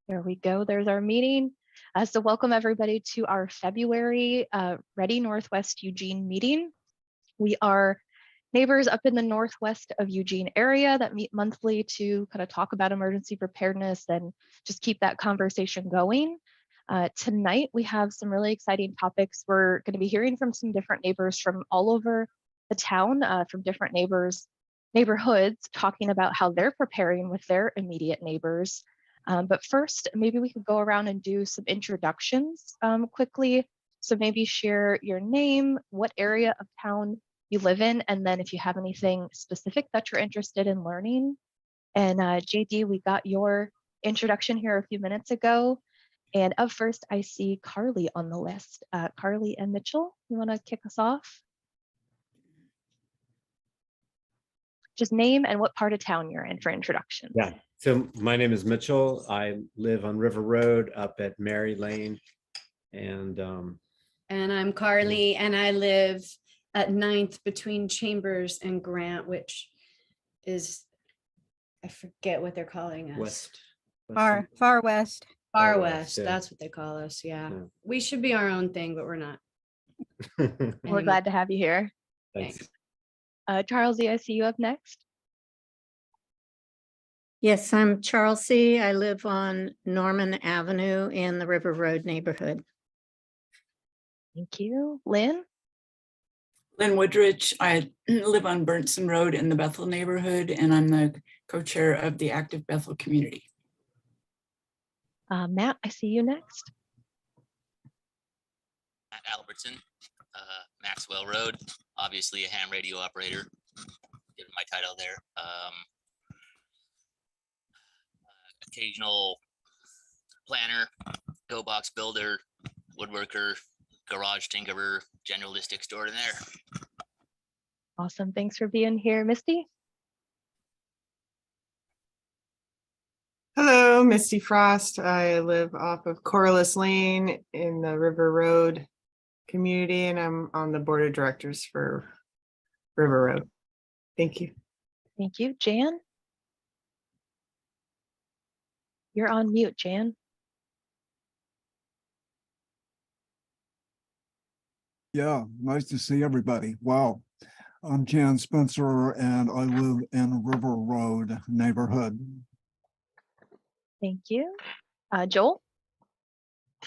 There we go. There's our meeting. So welcome everybody to our February Ready Northwest Eugene meeting. We are neighbors up in the Northwest of Eugene area that meet monthly to kind of talk about emergency preparedness and just keep that conversation going. Tonight, we have some really exciting topics. We're going to be hearing from some different neighbors from all over the town, from different neighborhoods, talking about how they're preparing with their immediate neighbors. But first, maybe we could go around and do some introductions quickly. So maybe share your name, what area of town you live in, and then if you have anything specific that you're interested in learning. And JD, we got your introduction here a few minutes ago. And up first, I see Carly on the list. Carly and Mitchell, you want to kick us off? Just name and what part of town you're in for introductions. Yeah, so my name is Mitchell. I live on River Road up at Mary Lane. And I'm Carly, and I live at 9th between Chambers and Grant, which is, I forget what they're calling us. Far west. Far west, yeah. that's what they call us, yeah. Yeah. We should be our own thing, but we're not. We're glad to have you here. Thanks. Charles, I see you up next. Yes, I'm Charles C. I live on Norman Avenue in the River Road neighborhood. Thank you. Lynn? Lynn Woodrich. I live on Burnson Road in the Bethel neighborhood, and I'm the co-chair of the Active Bethel Community. Matt, I see you next. Matt Albertson, Maxwell Road, obviously a ham radio operator, given my title there. Occasional planner, go box builder, woodworker, garage tinkerer, generalistic store in there. Awesome. Thanks for being here. Misty? Hello, Misty Frost. I live off of Corliss Lane in the River Road community, and I'm on the board of directors for River Road. Thank you. Thank you. Jan? You're on mute, Jan. Yeah, nice to see everybody. Wow. I'm Jan Spencer and I live in River Road neighborhood. Thank you. Joel?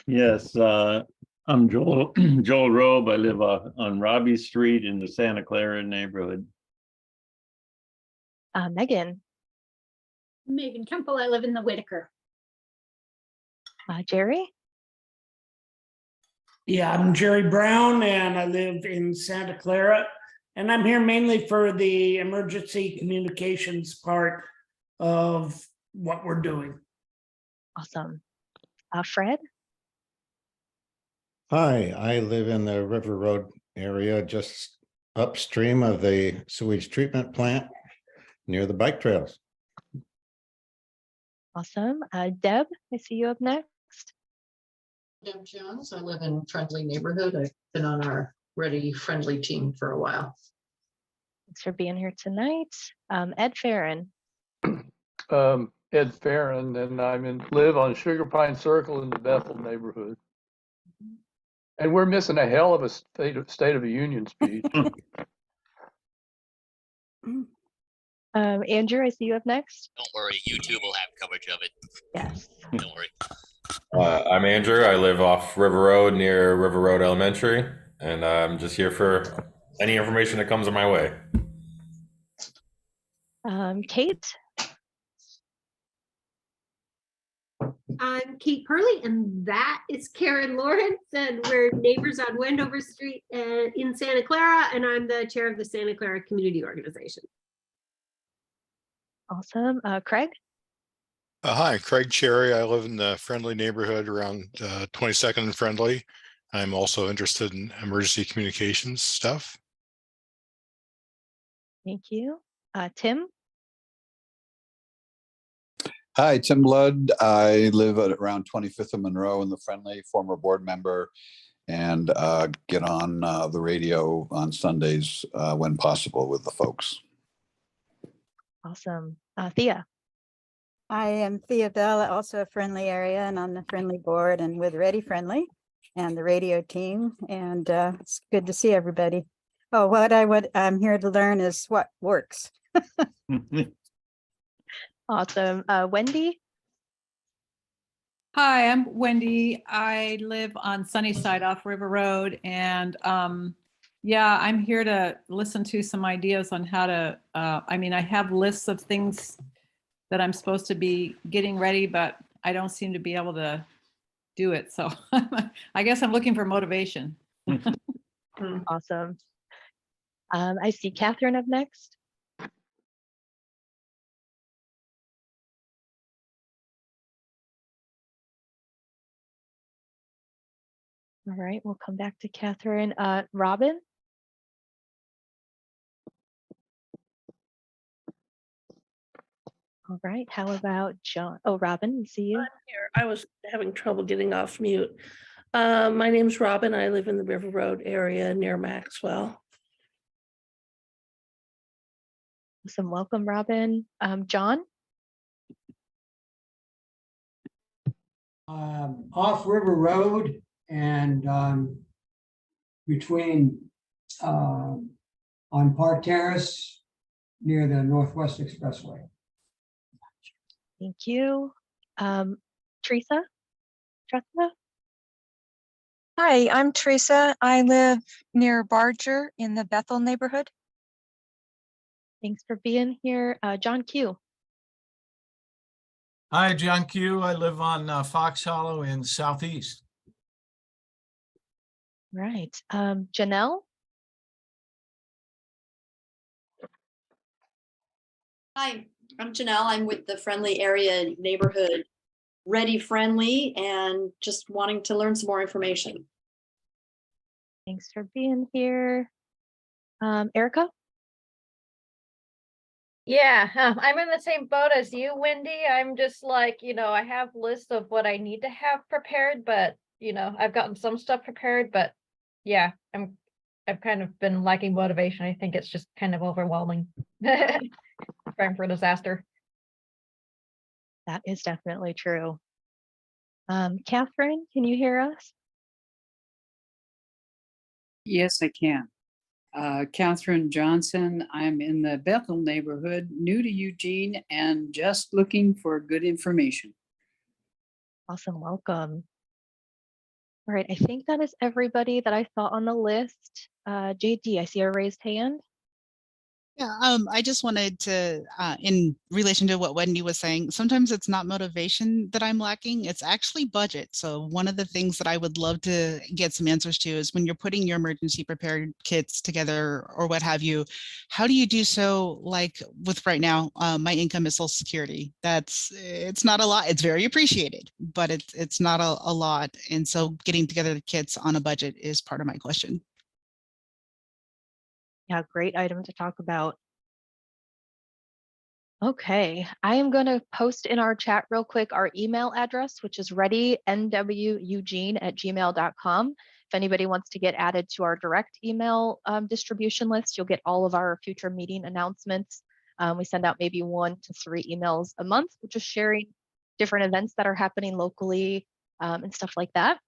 Yes, I'm Joel Joel Robe. I live on Robbie Street in the Santa Clara neighborhood. Megan? Megan Temple. I live in the Whitaker. Jerry? Yeah, I'm Jerry Brown and I live in Santa Clara, and I'm here mainly for the emergency communications part of what we're doing. Awesome. Fred? Hi, I live in the River Road area, just upstream of the sewage treatment plant near the bike trails. Awesome. Deb, I see you up next. Deb Jones. I live in Friendly neighborhood. I've been on our Ready Friendly team for a while. Thanks for being here tonight. Ed Farron. Ed Farron, and live on Sugar Pine Circle in the Bethel neighborhood. And we're missing a hell of a State of the Union speech. Andrew, I see you up next. Don't worry, YouTube will have coverage of it. Yes. Don't worry. I'm Andrew. I live off River Road near River Road Elementary, and I'm just here for any information that comes my way. Kate? I'm Kate Purley, and that is Karen Lawrence, and we're neighbors on Wendover Street in Santa Clara, and I'm the chair of the Santa Clara Community Organization. Awesome. Craig? Hi, Craig Cherry. I live in the Friendly neighborhood around 22nd and Friendly. I'm also interested in emergency communications stuff. Thank you. Tim? Hi, Tim Ludd. I live at around 25th and Monroe in the Friendly, former board member, and get on the radio on Sundays when possible with the folks. Awesome. Thea? I am Thea Bell, also a Friendly area and on the Friendly board and with Ready Friendly and the radio team. And it's good to see everybody. Oh, I'm here to learn is what works. Awesome. Wendy? Hi, I'm Wendy. I live on Sunnyside off River Road, and yeah, I'm here to listen to some ideas on how to, I have lists of things that I'm supposed to be getting ready, but I don't seem to be able to do it. So I guess I'm looking for motivation. Awesome. I see Catherine up next. All right, we'll come back to Catherine. Robin? All right, how about John? Oh, Robin, we see you. Here. I was having trouble getting off mute. My name's Robin. I live in the River Road area near Maxwell. Awesome, welcome, Robin. John? Off River Road and between on Park Terrace near the Northwest Expressway. Thank you. Teresa? Hi, I'm Teresa. I live near Barger in the Bethel neighborhood. Thanks for being here. John Q. Hi, John Q. I live on Fox Hollow in Southeast. Right. Janelle? Hi, I'm Janelle. I'm with the Friendly Area Neighborhood Ready Friendly and just wanting to learn some more information. Thanks for being here. Erica? Yeah, I'm in the same boat as you, Wendy. I'm just like, I have lists of what I need to have prepared, but I've gotten some stuff prepared, but yeah, I've kind of been lacking motivation. I think it's just kind of overwhelming. Praying for a disaster. That is definitely true. Catherine, can you hear us? Yes, I can. Catherine Johnson. I'm in the Bethel neighborhood, new to Eugene, and just looking for good information. Awesome, welcome. All right, I think that is everybody that I saw on the list. JD, I see a raised hand. Yeah, I just wanted to, in relation to what Wendy was saying, sometimes it's not motivation that I'm lacking, it's actually budget. So one of the things that I would love to get some answers to is when you're putting your emergency prepared kits together or what have you, how do you do so? Like with right now, my income is Social Security. It's not a lot, it's very appreciated, but it's not a lot. And so getting together the kits on a budget is part of my question. Yeah, great item to talk about. Okay, I am going to post in our chat real quick our email address, which is readynweugene@gmail.com. If anybody wants to get added to our direct email distribution list, you'll get all of our future meeting announcements. We send out maybe 1 to 3 emails a month, which is sharing different events that are happening locally and stuff like that.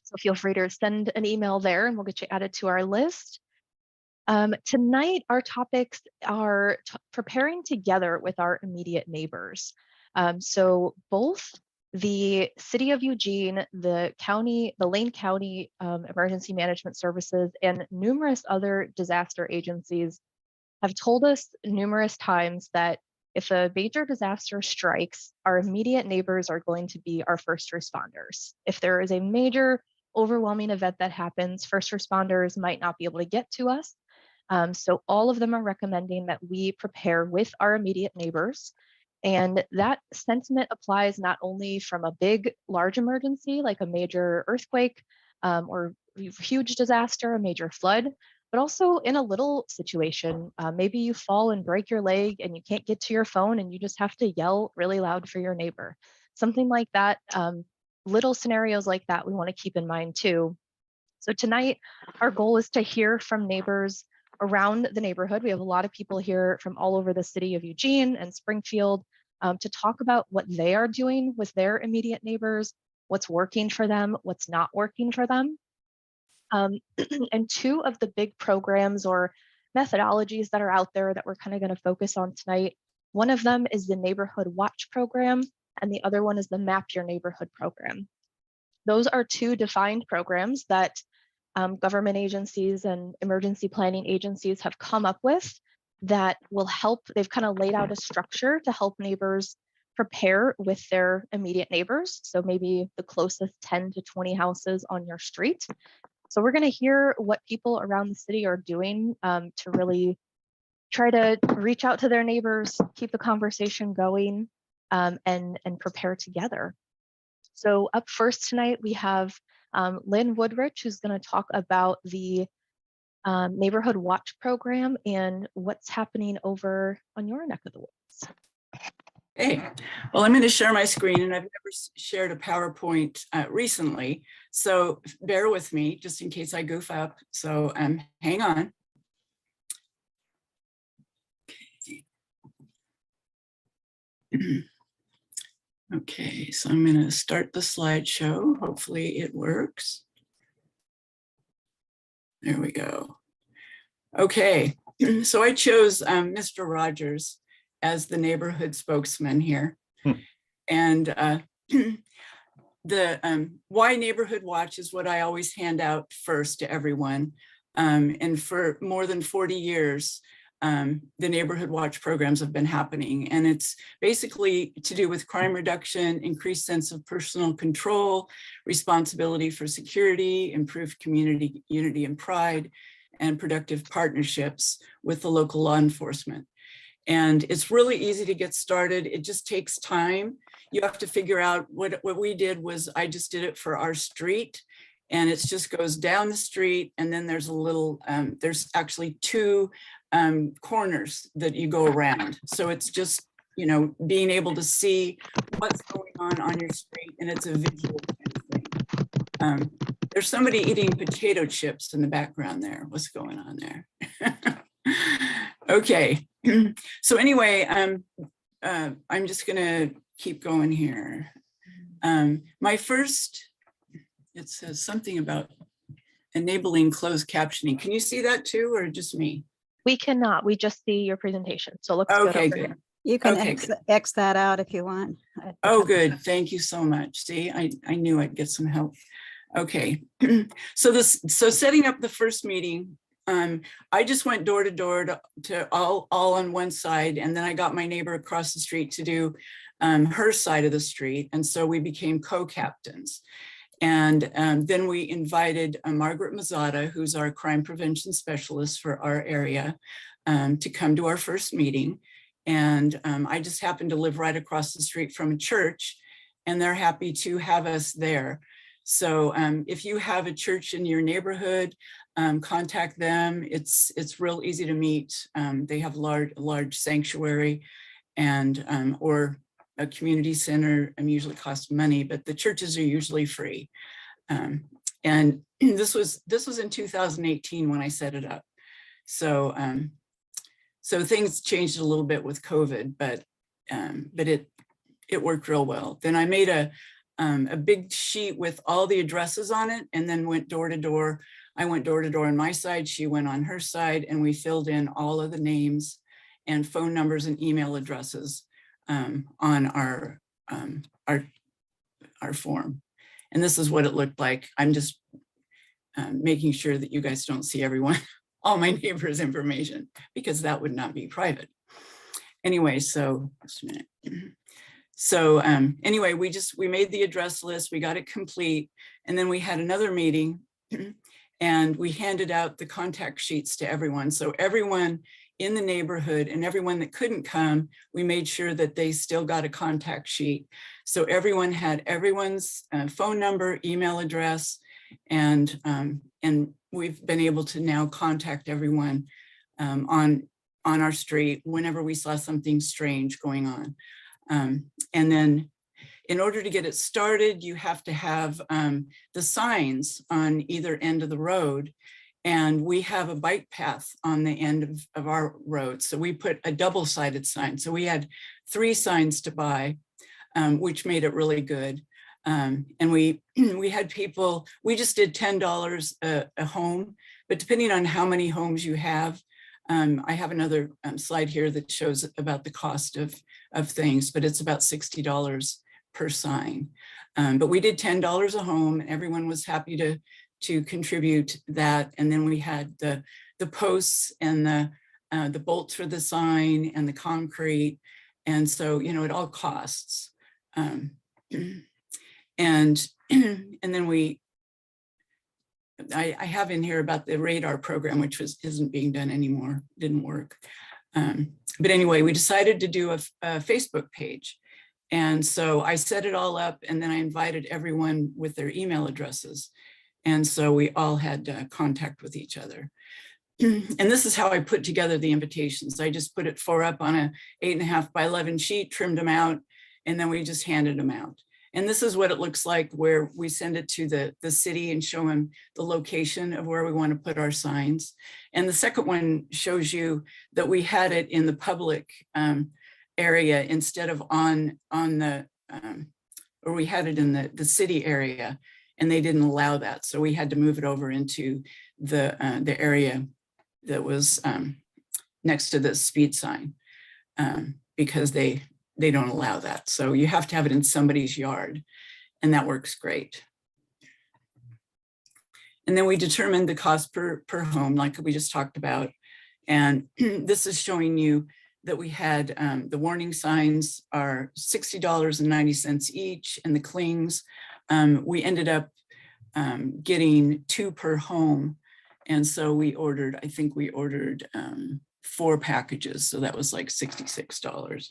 So feel free to send an email there and we'll get you added to our list. Tonight, our topics are preparing together with our immediate neighbors. So both the City of Eugene, the Lane County Emergency Management Services, and numerous other disaster agencies have told us numerous times that if a major disaster strikes, our immediate neighbors are going to be our first responders. If there is a major overwhelming event that happens, first responders might not be able to get to us. So all of them are recommending that we prepare with our immediate neighbors. And that sentiment applies not only from a big, large emergency, like a major earthquake or huge disaster, a major flood, but also in a little situation. Maybe you fall and break your leg and you can't get to your phone and you just have to yell really loud for your neighbor. Something like that, little scenarios like that we want to keep in mind too. So tonight, our goal is to hear from neighbors around the neighborhood. We have a lot of people here from all over the city of Eugene and Springfield, to talk about what they are doing with their immediate neighbors, what's working for them, what's not working for them. And two of the big programs or methodologies that are out there that we're kind of going to focus on tonight, one of them is the Neighborhood Watch program, and the other one is the Map Your Neighborhood program. Those are two defined programs that government agencies and emergency planning agencies have come up with that will help. They've kind of laid out a structure to help neighbors prepare with their immediate neighbors. So maybe the closest 10 to 20 houses on your street. So we're going to hear what people around the city are doing to really try to reach out to their neighbors, keep the conversation going, and prepare together. So up first tonight, we have Lynn Woodrich, who's going to talk about the Neighborhood Watch program and what's happening over on your neck of the woods. Hey, well, I'm going to share my screen, and I've never shared a PowerPoint recently, so bear with me just in case I goof up. So hang on. Okay, so I'm going to start the slideshow. Hopefully it works. There we go. Okay, so I chose Mr. Rogers as the neighborhood spokesman here. And the why Neighborhood Watch is what I always hand out first to everyone. And for more than 40 years, the Neighborhood Watch programs have been happening. And it's basically to do with crime reduction, increased sense of personal control, responsibility for security, improved community unity and pride, and productive partnerships with the local law enforcement. And it's really easy to get started. It just takes time. You have to figure out what we did was I just did it for our street, and it just goes down the street. And then there's a little, there's actually two corners that you go around. So it's just, you know, being able to see what's going on your street, and it's a visual kind of thing. There's somebody eating potato chips in the background there. What's going on there? Okay. So anyway, I'm just gonna keep going here. My first, it says something about enabling closed captioning. Can you see that too, or just me? We cannot, we just see your presentation. So it looks Okay, good over good. here. You can Okay, X that out if you want. Oh, good. Thank you so much. See, I knew I'd get some help. Okay. So setting up the first meeting, I just went door to door to all on one side, and then I got my neighbor across the street to do her side of the street. And so we became co-captains. And then we invited Margaret Mazzata, who's our crime prevention specialist for our area, to come to our first meeting. And I just happened to live right across the street from a church, and they're happy to have us there. So if you have a church in your neighborhood, contact them. It's real easy to meet. They have large sanctuary, and or a community center usually costs money, but the churches are usually free. And this was in 2018 when I set it up. So so things changed a little bit with COVID, but it worked real well. Then I made a big sheet with all the addresses on it, and then went door to door. I went door to door on my side, she went on her side, and we filled in all of the names and phone numbers and email addresses on our form. And this is what it looked like. I'm just making sure that you guys don't see everyone, all my neighbors' information, because that would not be private. Anyway, so just a minute. So anyway, we made the address list, we got it complete, and then we had another meeting and we handed out the contact sheets to everyone. So everyone in the neighborhood and everyone that couldn't come, we made sure that they still got a contact sheet. So everyone had everyone's phone number, email address, and we've been able to now contact everyone on our street whenever we saw something strange going on. And then in order to get it started, you have to have the signs on either end of the road. And we have a bike path on the end of our road. So we put a double-sided sign. So we had 3 signs to buy, which made it really good. And we had people, we just did $10 a home, but depending on how many homes you have, I have another slide here that shows about the cost of things, but it's about $60 per sign. But we did $10 a home, and everyone was happy to contribute that. And then we had the posts and the bolts for the sign and the concrete. And so, you know, it all costs. And then I have in here about the radar program, which isn't being done anymore, didn't work. But anyway, we decided to do a Facebook page. And so I set it all up, and then I invited everyone with their email addresses. And so we all had contact with each other. And this is how I put together the invitations. I just put it 4 up on a 8.5 by 11 sheet, trimmed them out, and then we just handed them out. And this is what it looks like, where we send it to the city and show them the location of where we want to put our signs. And the second one shows you that we had it in the public area instead of on the, or we had it in the city area, and they didn't allow that. So we had to move it over into the area that was next to the speed sign because they don't allow that. So you have to have it in somebody's yard, and that works great. And then we determined the cost per home, like we just talked about. And this is showing you that we had the warning signs are $60.90 each, and the clings, we ended up getting 2 per home. And so we ordered, I think we ordered 4 packages. So that was like $66.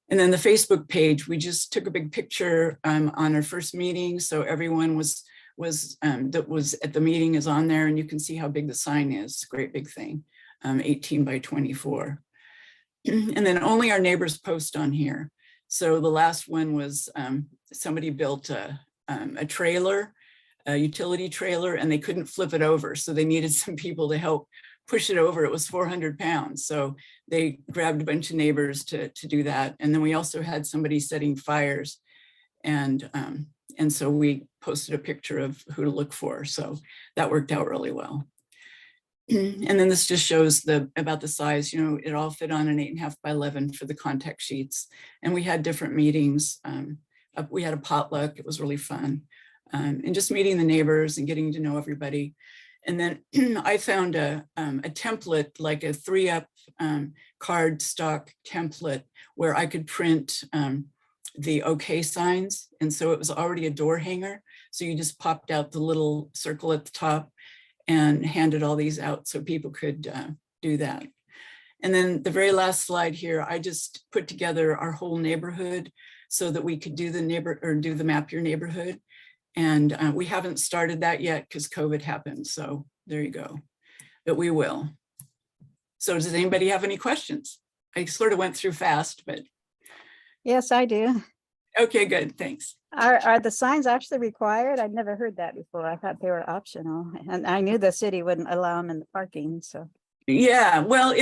And then the Facebook page, we just took a big picture on our first meeting. So everyone that was at the meeting is on there, and you can see how big the sign is. Great big thing, 18 by 24. And then only our neighbors post on here. So the last one was somebody built a trailer, a utility trailer, and they couldn't flip it over. So they needed some people to help push it over. It was 400 pounds. So they grabbed a bunch of neighbors to do that. And then we also had somebody setting fires. And so we posted a picture of who to look for. So that worked out really well. And then this just shows about the size, you know, it all fit on an 8.5 by 11 for the contact sheets. And we had different meetings. We had a potluck. It was really fun. And just meeting the neighbors and getting to know everybody. And then I found a template, like a 3-up card stock template where I could print the OK signs. And so it was already a door hanger. So you just popped out the little circle at the top and handed all these out so people could do that. And then the very last slide here, I just put together our whole neighborhood so that we could do the map your neighborhood. And we haven't started that yet because COVID happened. So there you go, but we will. So does anybody have any questions? I sort of went through fast, but. Yes, I do. Okay, good, thanks. Are the signs actually required? I'd never heard that before. I thought they were optional, and I knew the city wouldn't allow them in the parking, so. Yeah, well,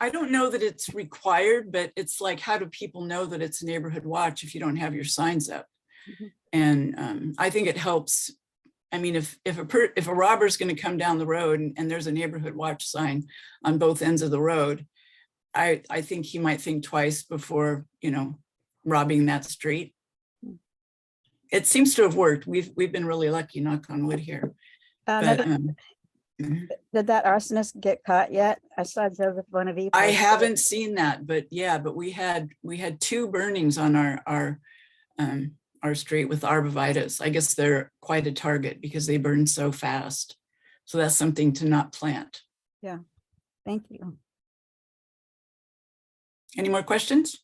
I don't know that it's required, but it's like, how do people know that it's a neighborhood watch if you don't have your signs up? Mm-hmm. And I think it helps. I mean, if a robber's going to come down the road and there's a neighborhood watch sign on both ends of the road, I think he might think twice before, you know, robbing that street. It seems to have worked. We've been really lucky, knock on wood here. Did that arsonist get caught yet? I saw Joseph Bonavie. I haven't seen that, but yeah, but we had 2 burnings on our street with arborvitaes. I guess they're quite a target because they burn so fast. So that's something to not plant. Yeah, thank you. Any more questions?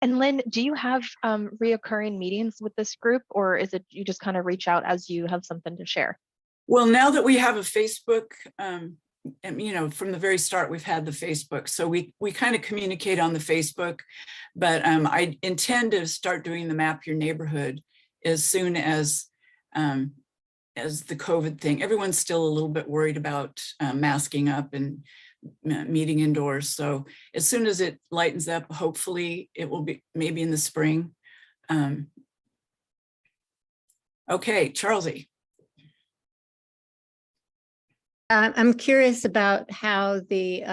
And Lynn, do you have reoccurring meetings with this group, or is it you just kind of reach out as you have something to share? Well, now that we have a Facebook, and you know, from the very start, we've had the Facebook. So we kind of communicate on the Facebook, but I intend to start doing the Map Your Neighborhood as soon as as the COVID thing. Everyone's still a little bit worried about masking up and meeting indoors. So as soon as it lightens up, hopefully it will be maybe in the spring. Okay, Charlesie. I'm curious about how the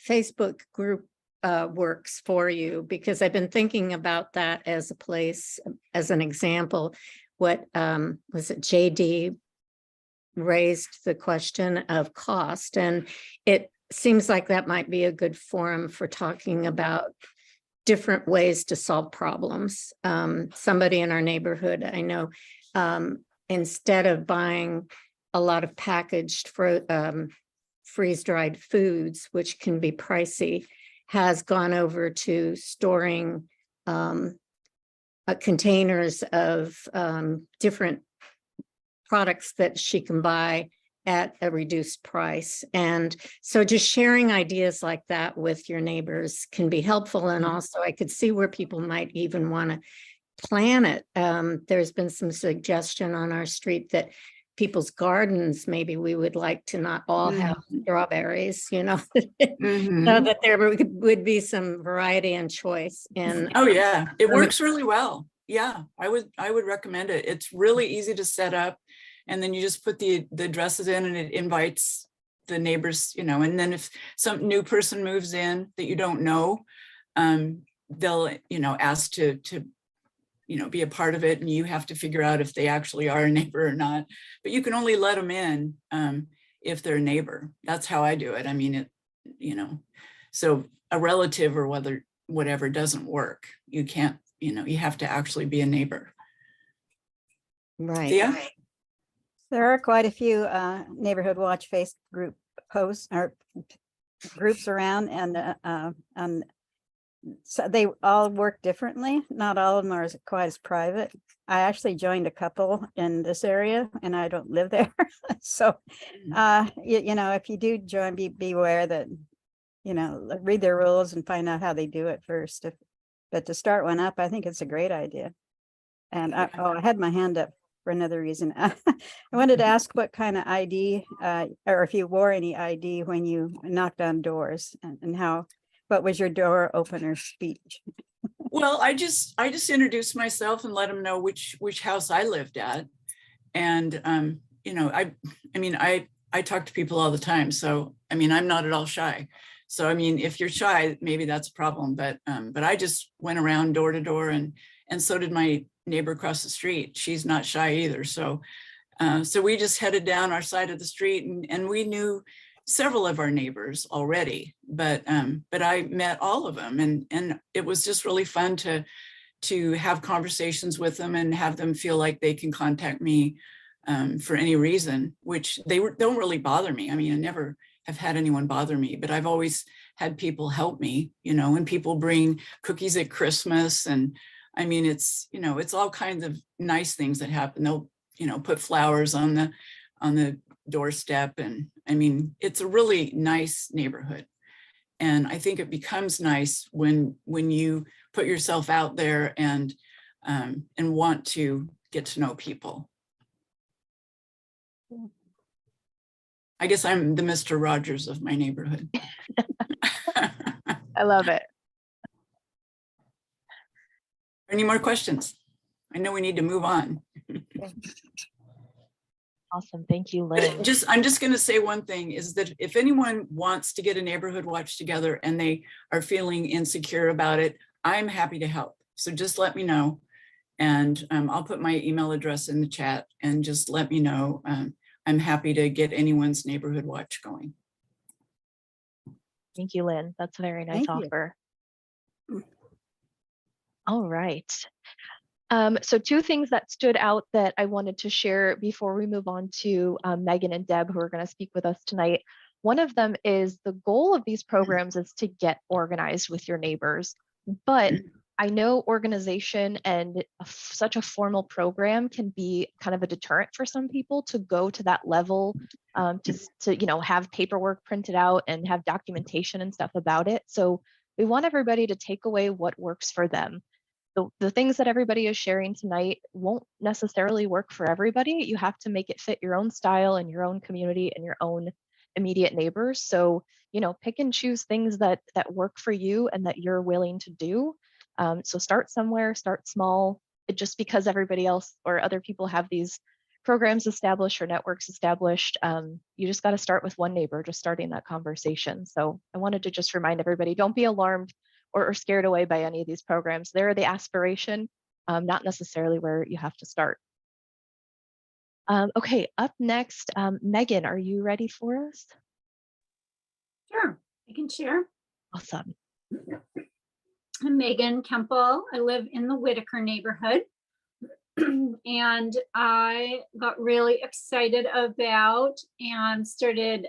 Facebook group works for you, because I've been thinking about that as a place, as an example. What was it, JD raised the question of cost, and it seems like that might be a good forum for talking about different ways to solve problems. Somebody in our neighborhood, I know, instead of buying a lot of packaged freeze-dried foods, which can be pricey, has gone over to storing containers of different products that she can buy at a reduced price. And so just sharing ideas like that with your neighbors can be helpful. And also I could see where people might even want to plan it. There's been some suggestion on our street that people's gardens, maybe we would like to not all have strawberries, you know, so that there would be some variety and choice. And oh yeah, it works really well. Yeah, I would recommend it. It's really easy to set up, and then you just put the addresses in, and it invites the neighbors, you know. And then if some new person moves in that you don't know, they'll, you know, ask to you know, be a part of it, and you have to figure out if they actually are a neighbor or not. But you can only let them in if they're a neighbor. That's how I do it. I mean, it, you know, so a relative or whatever doesn't work. You can't, you know, you have to actually be a neighbor. Right. Yeah. There are quite a few Neighborhood Watch Facebook group posts or groups around, and so they all work differently. Not all of them are quite as private. I actually joined a couple in this area, and I don't live there. So, you know, if you do join, beware that, you know, read their rules and find out how they do it first. But to start one up, I think it's a great idea. And I had my hand up for another reason. I wanted to ask what kind of ID, or if you wore any ID when you knocked on doors, and how. What was your door opener speech? Well, I just introduced myself and let them know which house I lived at. And, you know, I mean, I talk to people all the time. So, I mean, I'm not at all shy. So, I mean, if you're shy, maybe that's a problem. But I just went around door to door, and so did my neighbor across the street. She's not shy either. So, so we just headed down our side of the street, and we knew several of our neighbors already, but I met all of them, and it was just really fun to have conversations with them and have them feel like they can contact me for any reason, which don't really bother me. I mean, I never have had anyone bother me, but I've always had people help me, you know, when people bring cookies at Christmas. And I mean, it's, you know, it's all kinds of nice things that happen. They'll, you know, put flowers on the doorstep. And I mean, it's a really nice neighborhood. And I think it becomes nice when you put yourself out there and want to get to know people. I guess I'm the Mr. Rogers of my neighborhood. I love it. Any more questions? I know we need to move on. Awesome. Thank you, Lynn. I'm just going to say one thing is that if anyone wants to get a neighborhood watch together and they are feeling insecure about it, I'm happy to help. So just let me know. And I'll put my email address in the chat, and just let me know. I'm happy to get anyone's neighborhood watch going. Thank you, Lynn. That's a very nice offer. All right. So two things that stood out that I wanted to share before we move on to Megan and Deb, who are going to speak with us tonight. One of them is the goal of these programs is to get organized with your neighbors. But I know organization and such a formal program can be kind of a deterrent for some people to go to that level, to you know, have paperwork printed out and have documentation and stuff about it. So we want everybody to take away what works for them. the things that everybody is sharing tonight won't necessarily work for everybody. You have to make it fit your own style and your own community and your own immediate neighbors. So, you know, pick and choose things that work for you and that you're willing to do. So start somewhere, start small. Just because everybody else or other people have these programs established or networks established, you just got to start with one neighbor, just starting that conversation. So I wanted to just remind everybody, don't be alarmed or scared away by any of these programs. They're the aspiration, not necessarily where you have to start. Okay, up next, Megan, are you ready for us? Sure, I can share. Awesome. I'm Megan Kemple. I live in the Whitaker neighborhood. And I got really excited about and started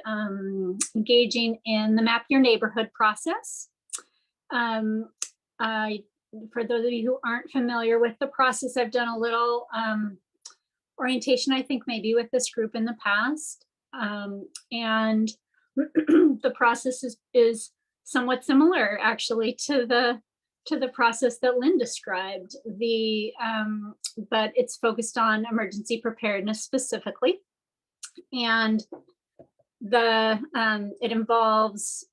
engaging in the Map Your Neighborhood process. For those of you who aren't familiar with the process, I've done a little orientation, I think maybe with this group in the past. And the process is somewhat similar actually to the process that Lynn described. But it's focused on emergency preparedness specifically. And it involves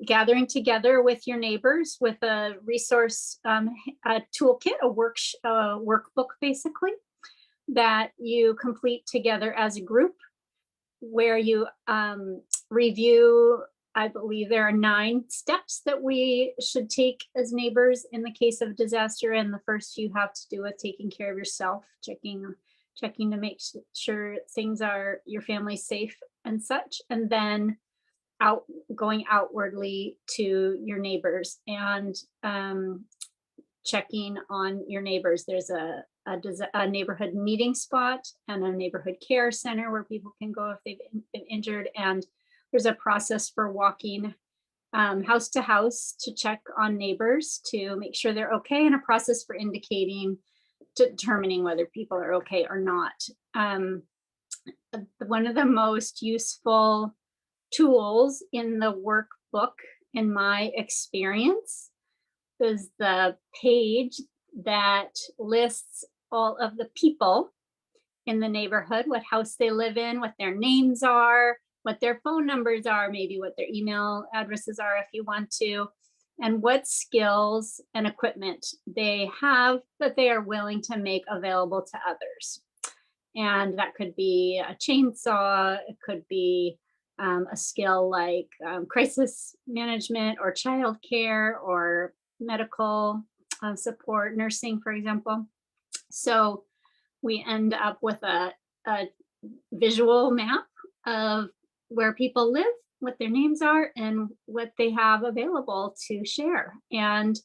gathering together with your neighbors with a resource, a toolkit, a workbook basically, that you complete together as a group, where you review, I believe there are 9 steps that we should take as neighbors in the case of disaster. And the first few have to do with taking care of yourself, checking to make sure things are, your family's safe and such. And then going outwardly to your neighbors and checking on your neighbors. There's a neighborhood meeting spot and a neighborhood care center where people can go if they've been injured. And there's a process for walking house to house to check on neighbors to make sure they're okay, and a process for determining whether people are okay or not. One of the most useful tools in the workbook, in my experience, is the page that lists all of the people in the neighborhood, what house they live in, what their names are, what their phone numbers are, maybe what their email addresses are if you want to, and what skills and equipment they have that they are willing to make available to others. And that could be a chainsaw, it could be a skill like crisis management or childcare or medical support, nursing, for example. So we end up with a visual map of where people live, what their names are, and what they have available to share. And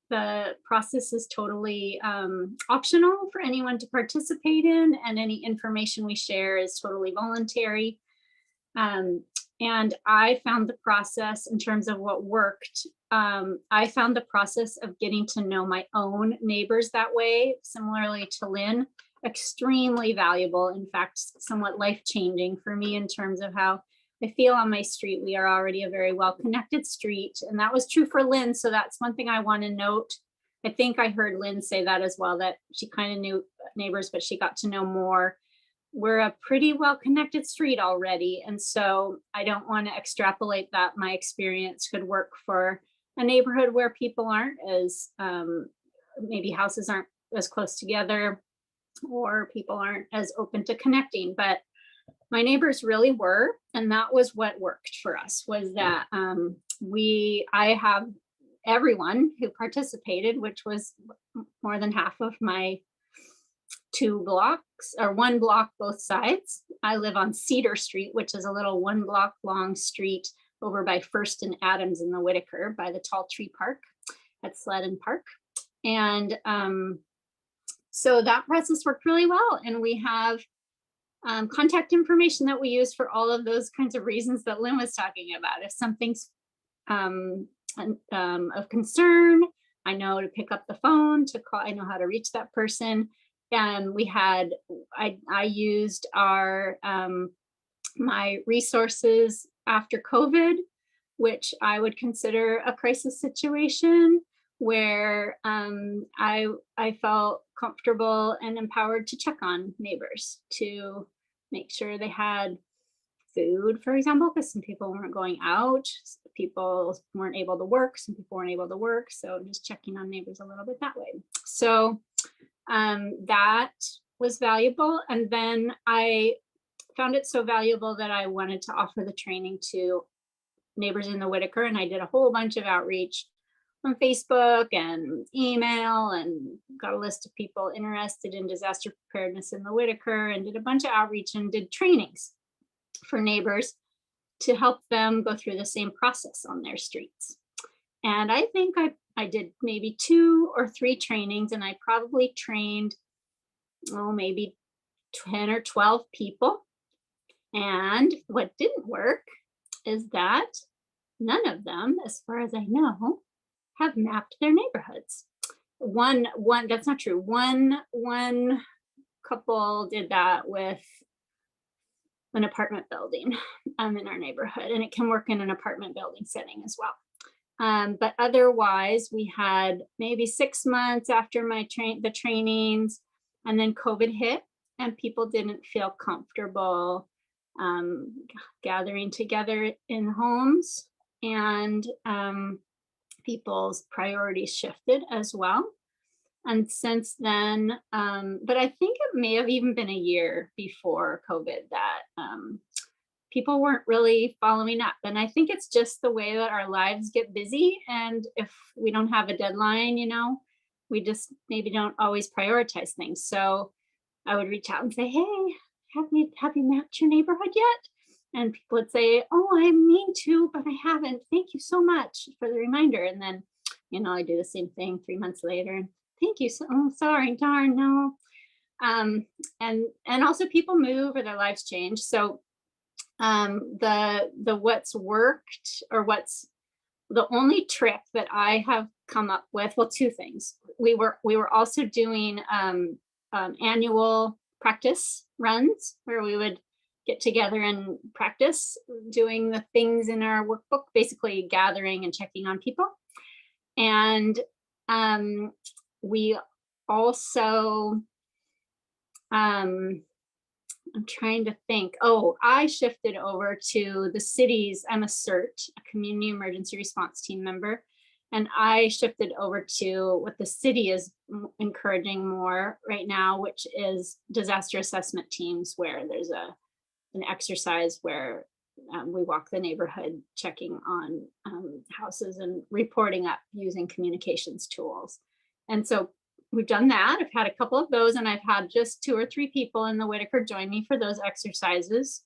the process is totally optional for anyone to participate in, and any information we share is totally voluntary. And I found the process, in terms of what worked, I found the process of getting to know my own neighbors that way, similarly to Lynn, extremely valuable. In fact, somewhat life-changing for me in terms of how I feel on my street. We are already a very well-connected street, and that was true for Lynn. So that's one thing I want to note. I think I heard Lynn say that as well, that she kind of knew neighbors, but she got to know more. We're a pretty well-connected street already. And so I don't want to extrapolate that my experience could work for a neighborhood where people aren't as, maybe houses aren't as close together, or people aren't as open to connecting. But my neighbors really were, and that was what worked for us, was that I have everyone who participated, which was more than half of my 2 blocks, or 1 block both sides. I live on Cedar Street, which is a little 1 block long street over by First and Adams in the Whitaker, by the Tall Tree Park at Sledden Park. And so that process worked really well. And we have contact information that we use for all of those kinds of reasons that Lynn was talking about. If something's of concern, I know to pick up the phone to call, I know how to reach that person. And I used my resources after COVID, which I would consider a crisis situation, where I felt comfortable and empowered to check on neighbors to make sure they had food, for example, because some people weren't going out, people weren't able to work, some people weren't able to work. So just checking on neighbors a little bit that way. So that was valuable. And then I found it so valuable that I wanted to offer the training to neighbors in the Whitaker. And I did a whole bunch of outreach on Facebook and email and got a list of people interested in disaster preparedness in the Whitaker and did a bunch of outreach and did trainings for neighbors to help them go through the same process on their streets. And I think I did maybe 2 or 3 trainings, and I probably trained, maybe 10 or 12 people. And what didn't work is that none of them, as far as I know, have mapped their neighborhoods. One, that's not true. One couple did that with an apartment building in our neighborhood, and it can work in an apartment building setting as well. But otherwise, we had maybe 6 months after the trainings, and then COVID hit, and people didn't feel comfortable gathering together in homes, and people's priorities shifted as well. And since then, but I think it may have even been a year before COVID that people weren't really following up. And I think it's just the way that our lives get busy. And if we don't have a deadline, we just maybe don't always prioritize things. So I would reach out and say, hey, have you mapped your neighborhood yet? And people would say, oh, I mean to, but I haven't. Thank you so much for the reminder. And then, I do the same thing 3 months later. And thank you. So, sorry, darn, no. And also people move or their lives change. So the what's worked, or what's the only trick that I have come up with, well, 2 things. We were also doing annual practice runs where we would get together and practice doing the things in our workbook, basically gathering and checking on people. And we also, I'm trying to think. Oh, I shifted over to the city's, I'm a CERT, a community emergency response team member. And I shifted over to what the city is encouraging more right now, which is disaster assessment teams, where there's an exercise where we walk the neighborhood checking on houses and reporting up using communications tools. And so we've done that. I've had a couple of those, and I've had just 2 or 3 people in the Whitaker join me for those exercises.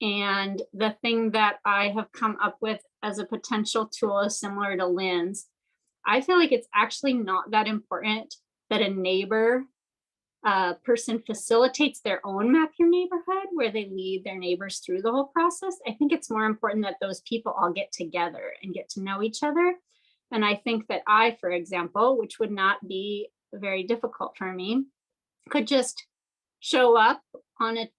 And the thing that I have come up with as a potential tool is similar to Lynn's. I feel like it's actually not that important that a neighbor person facilitates their own map your neighborhood, where they lead their neighbors through the whole process. I think it's more important that those people all get together and get to know each other. And I think that I, for example, which would not be very difficult for me, could just show up on a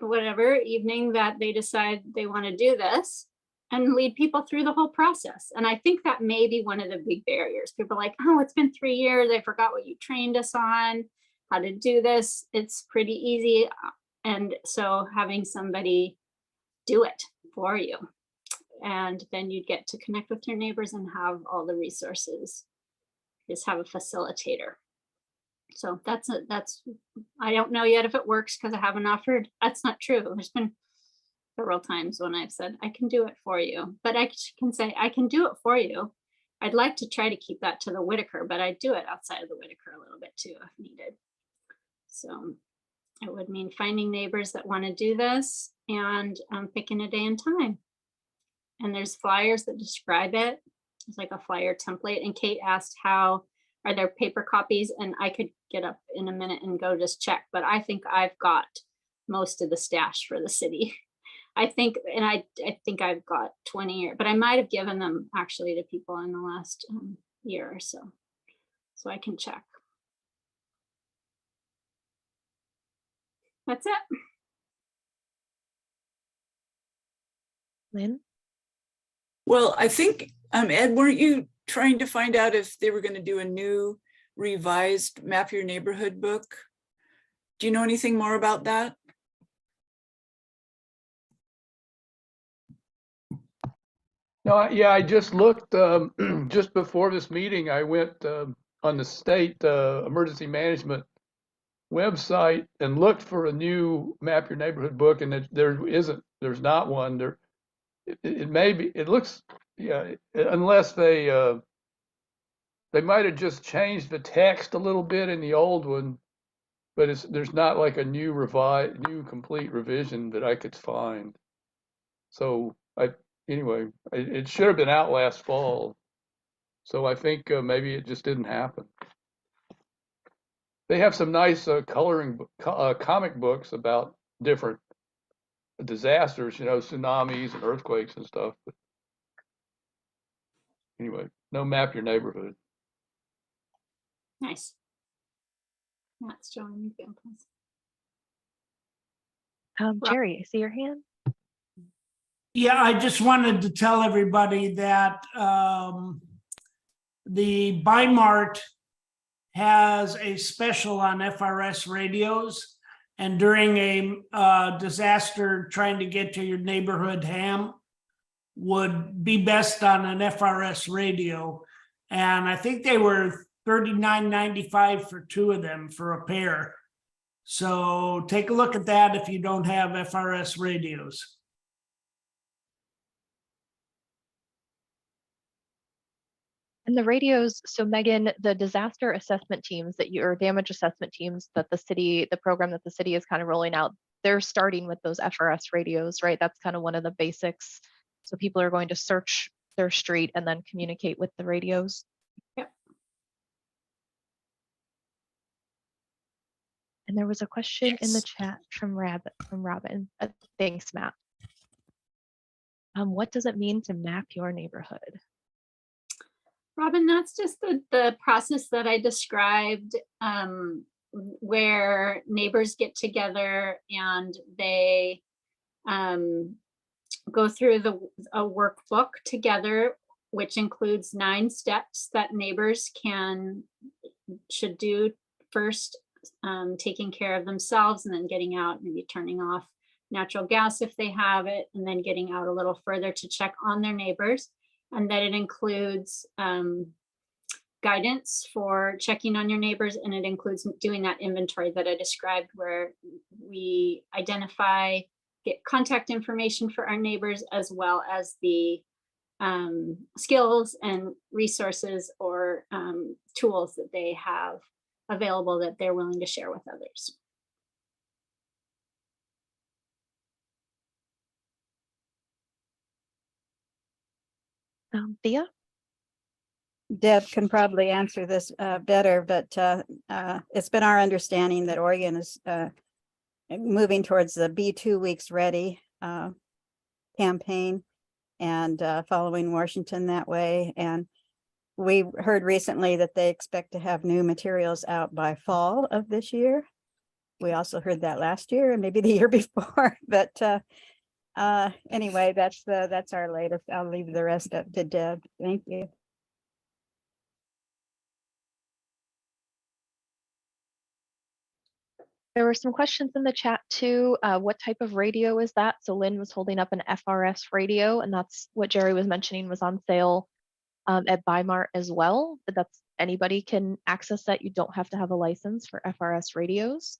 whatever evening that they decide they want to do this and lead people through the whole process. And I think that may be one of the big barriers. People are like, oh, it's been 3 years. I forgot what you trained us on, how to do this. It's pretty easy. And so having somebody do it for you, and then you'd get to connect with your neighbors and have all the resources. Just have a facilitator. So that's I don't know yet if it works because I haven't offered. That's not true. There's been several times when I've said, I can do it for you, but I can say, I can do it for you. I'd like to try to keep that to the Whitaker, but I do it outside of the Whitaker a little bit too, if needed. So it would mean finding neighbors that want to do this and picking a day and time. And there's flyers that describe it. It's like a flyer template. And Kate asked, how are there paper copies? And I could get up in a minute and go just check, but I think I've got most of the stash for the city. I think, and I think I've got 20, but I might have given them actually to people in the last year or so. So I can check. That's it. Lynn? Well, I think, Ed, weren't you trying to find out if they were going to do a new revised Map Your Neighborhood book. Do you know anything more about that? No, yeah, I just looked, just before this meeting, I went on the state emergency management website and looked for a new Map Your Neighborhood book, and there's not one. It may be, it looks, yeah, unless they might have just changed the text a little bit in the old one, but there's not like a new complete revision that I could find. So anyway, it should have been out last fall. So I think maybe it just didn't happen. They have some nice coloring comic books about different disasters, tsunamis and earthquakes and stuff. But anyway, no Map Your Neighborhood. Nice. That's showing examples. Jerry, I see your hand. Yeah, I just wanted to tell everybody that the Bi-Mart has a special on FRS radios, and during a disaster, trying to get to your neighborhood ham would be best on an FRS radio. And I think they were $39.95 for 2 of them for a pair. So take a look at that if you don't have FRS radios. And the radios, so Megan, the disaster assessment teams or damage assessment teams that the program that the city is kind of rolling out, they're starting with those FRS radios, right? That's kind of one of the basics. So people are going to search their street and then communicate with the radios. Yep. And there was a question in the chat from Robin. Thanks, Matt. What does it mean to map your neighborhood? Robin, that's just the process that I described, where neighbors get together and they go through a workbook together, which includes 9 steps that neighbors should do first, taking care of themselves and then getting out, maybe turning off natural gas if they have it, and then getting out a little further to check on their neighbors. And that it includes guidance for checking on your neighbors, and it includes doing that inventory that I described, where we identify, get contact information for our neighbors, as well as the skills and resources or tools that they have available that they're willing to share with others. Thea? Deb can probably answer this better, but it's been our understanding that Oregon is moving towards the Be 2 Weeks Ready campaign, and following Washington that way. And we heard recently that they expect to have new materials out by fall of this year. We also heard that last year and maybe the year before, but anyway, that's our latest. I'll leave the rest up to Deb. Thank you. There were some questions in the chat too. What type of radio is that? So Lynn was holding up an FRS radio, and that's what Jerry was mentioning was on sale at Bi-Mart as well. But that's anybody can access that. You don't have to have a license for FRS radios.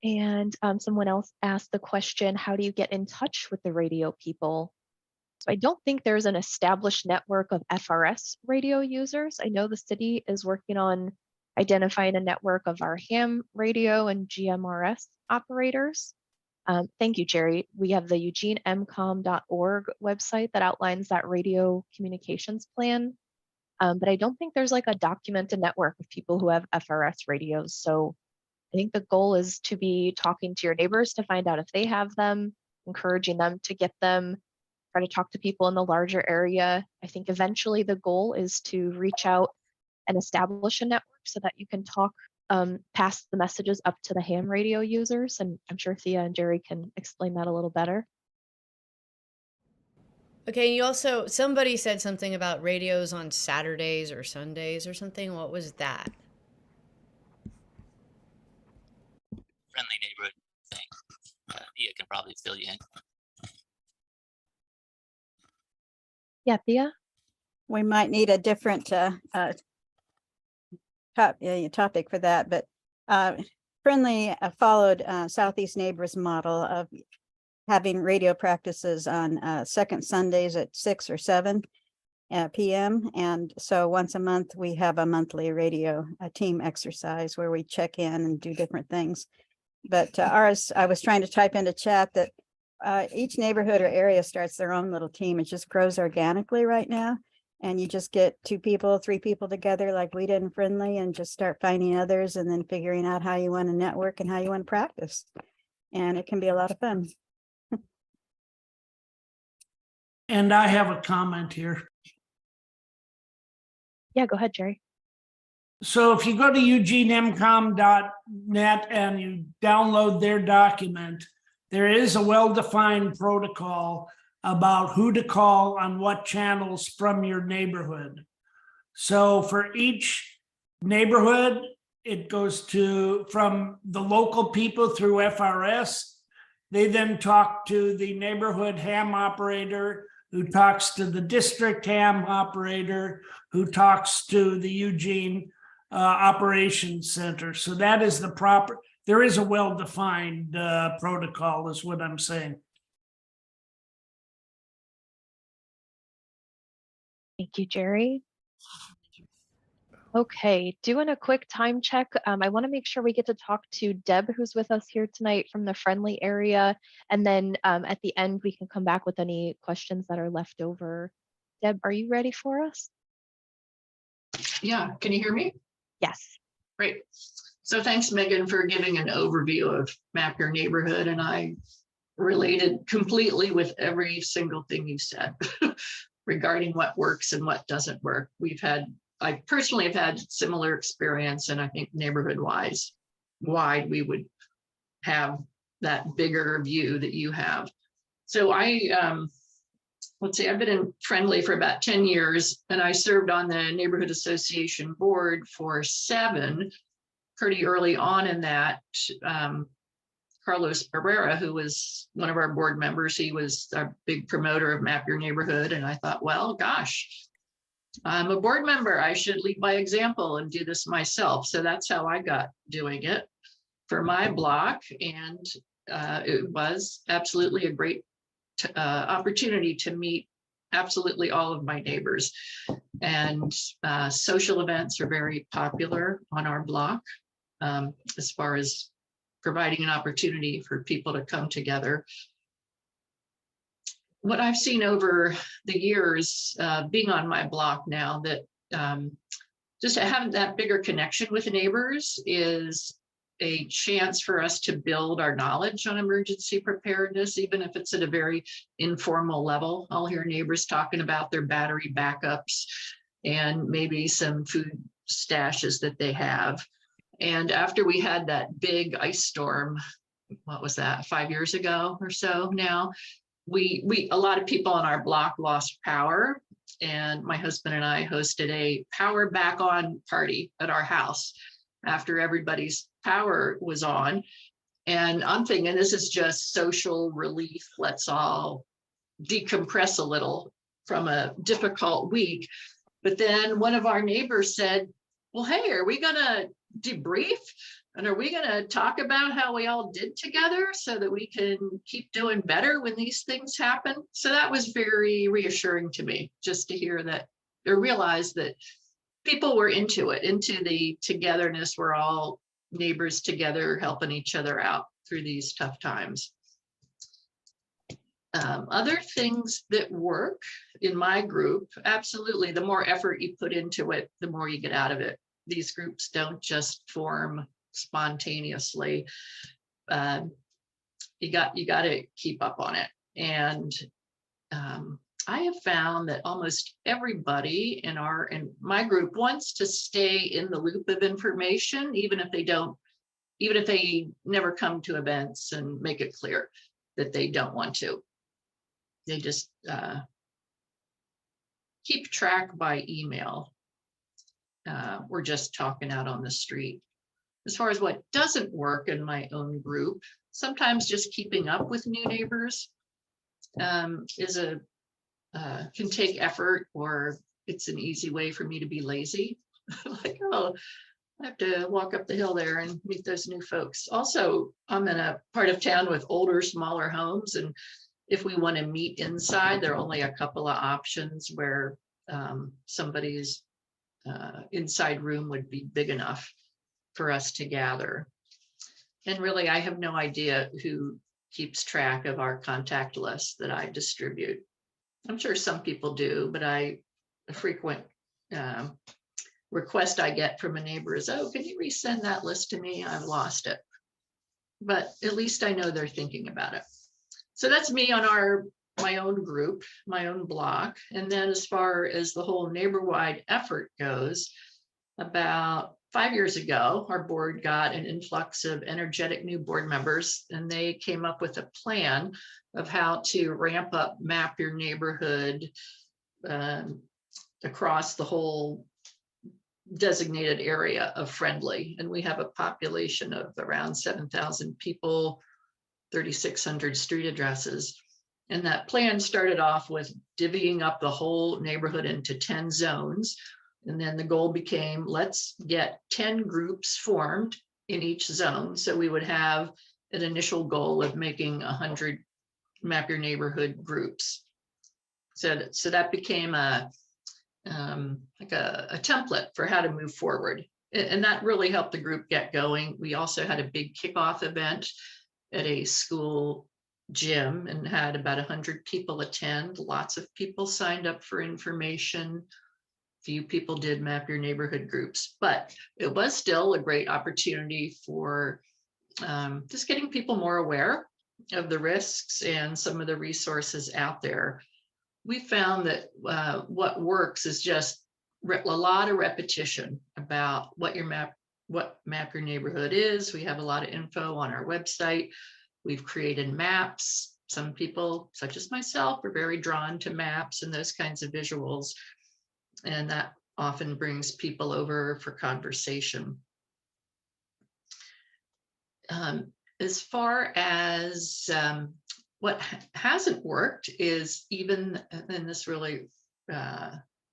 And someone else asked the question, how do you get in touch with the radio people? So I don't think there's an established network of FRS radio users. I know the city is working on identifying a network of our ham radio and GMRS operators. Thank you, Jerry. We have the eugenemcom.org website that outlines that radio communications plan. But I don't think there's like a documented network of people who have FRS radios. So I think the goal is to be talking to your neighbors to find out if they have them, encouraging them to get them, try to talk to people in the larger area. I think eventually the goal is to reach out and establish a network so that you can talk, pass the messages up to the ham radio users. And I'm sure Thea and Jerry can explain that a little better. Okay, you also, somebody said something about radios on Saturdays or Sundays or something. What was that? Friendly neighborhood thing. Thea can probably fill you in. Yeah, Thea? We might need a different topic for that, but Friendly followed Southeast Neighbors model of having radio practices on second Sundays at 6 or 7 p.m. And so once a month, we have a monthly radio team exercise where we check in and do different things. But ours, I was trying to type into chat that each neighborhood or area starts their own little team. It just grows organically right now. And you just get 2 people, 3 people together like we did in Friendly and just start finding others and then figuring out how you want to network and how you want to practice. And it can be a lot of fun. And I have a comment here. Yeah, go ahead, Jerry. So if you go to eugenemcom.net and you download their document, there is a well-defined protocol about who to call on what channels from your neighborhood. So for each neighborhood, it goes to from the local people through FRS. They then talk to the neighborhood ham operator, who talks to the district ham operator, who talks to the Eugene Operations Center. So that is the proper, there is a well-defined protocol is what I'm saying. Thank you, Jerry. Okay, doing a quick time check. I want to make sure we get to talk to Deb, who's with us here tonight from the Friendly area. And then at the end, we can come back with any questions that are left over. Deb, are you ready for us? Yeah, can you hear me? Yes. Great. So thanks, Megan, for giving an overview of Map Your Neighborhood. And I related completely with every single thing you said regarding what works and what doesn't work. I personally have had similar experience, and I think neighborhood-wide, we would have that bigger view that you have. So let's see, I've been in Friendly for about 10 years, and I served on the Neighborhood Association board for 7. Pretty early on in that, Carlos Pereira, who was one of our board members, he was a big promoter of Map Your Neighborhood. And I thought, well, gosh, I'm a board member. I should lead by example and do this myself. So that's how I got doing it for my block. And it was absolutely a great opportunity to meet absolutely all of my neighbors. And social events are very popular on our block as far as providing an opportunity for people to come together. What I've seen over the years, being on my block now, that just having that bigger connection with neighbors is a chance for us to build our knowledge on emergency preparedness, even if it's at a very informal level. I'll hear neighbors talking about their battery backups and maybe some food stashes that they have. And after we had that big ice storm, what was that, 5 years ago or so now, a lot of people on our block lost power, and my husband and I hosted a power back on party at our house after everybody's power was on. And I'm thinking this is just social relief. Let's all decompress a little from a difficult week. But then one of our neighbors said, well, hey, are we gonna debrief? And are we gonna talk about how we all did together so that we can keep doing better when these things happen? So that was very reassuring to me, just to hear that, or realize that people were into it, into the togetherness. We're all neighbors together, helping each other out through these tough times. Other things that work in my group, absolutely, the more effort you put into it, the more you get out of it. These groups don't just form spontaneously. You got to keep up on it. And I have found that almost everybody in my group wants to stay in the loop of information, even if they never come to events and make it clear that they don't want to. They just keep track by email. We're just talking out on the street. As far as what doesn't work in my own group, sometimes just keeping up with new neighbors can take effort, or it's an easy way for me to be lazy. Like, oh, I have to walk up the hill there and meet those new folks. Also, I'm in a part of town with older, smaller homes, and if we want to meet inside, there are only a couple of options where somebody's inside room would be big enough for us to gather. And really, I have no idea who keeps track of our contact list that I distribute. I'm sure some people do, but a frequent request I get from a neighbor is, oh, can you resend that list to me? I've lost it. But at least I know they're thinking about it. So that's me on my own group, my own block. And then as far as the whole neighbor-wide effort goes, about 5 years ago, our board got an influx of energetic new board members, and they came up with a plan of how to ramp up Map Your Neighborhood across the whole designated area of Friendly. And we have a population of around 7,000 people, 3,600 street addresses. And that plan started off with divvying up the whole neighborhood into 10 zones. And then the goal became, let's get 10 groups formed in each zone. So we would have an initial goal of making 100 Map Your Neighborhood groups. So that became like a template for how to move forward. And that really helped the group get going. We also had a big kickoff event at a school gym and had about 100 people attend. Lots of people signed up for information. Few people did Map Your Neighborhood groups, but it was still a great opportunity for just getting people more aware of the risks and some of the resources out there. We found that what works is just a lot of repetition about what Map Your Neighborhood is. We have a lot of info on our website. We've created maps. Some people, such as myself, are very drawn to maps and those kinds of visuals. And that often brings people over for conversation. As far as what hasn't worked is even, and this really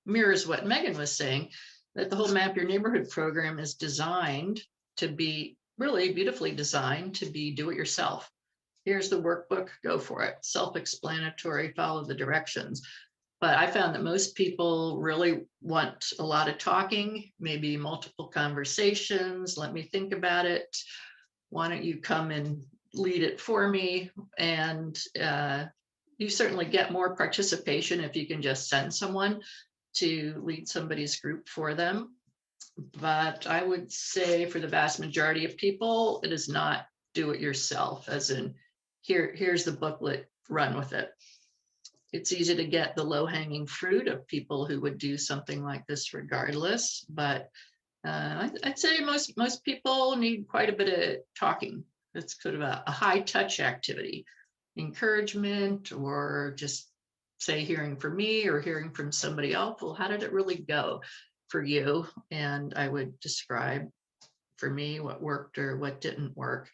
mirrors what Megan was saying, that the whole Map Your Neighborhood program is designed to be really beautifully designed to be do-it-yourself. Here's the workbook, go for it. Self-explanatory, follow the directions. But I found that most people really want a lot of talking, maybe multiple conversations. Let me think about it. Why don't you come and lead it for me? And you certainly get more participation if you can just send someone to lead somebody's group for them. But I would say for the vast majority of people, it is not do it yourself, as in here's the booklet, run with it. It's easy to get the low-hanging fruit of people who would do something like this regardless, but I'd say most people need quite a bit of talking. It's kind of a high-touch activity, encouragement, or just say hearing from me or hearing from somebody else. Well, how did it really go for you? And I would describe for me what worked or what didn't work.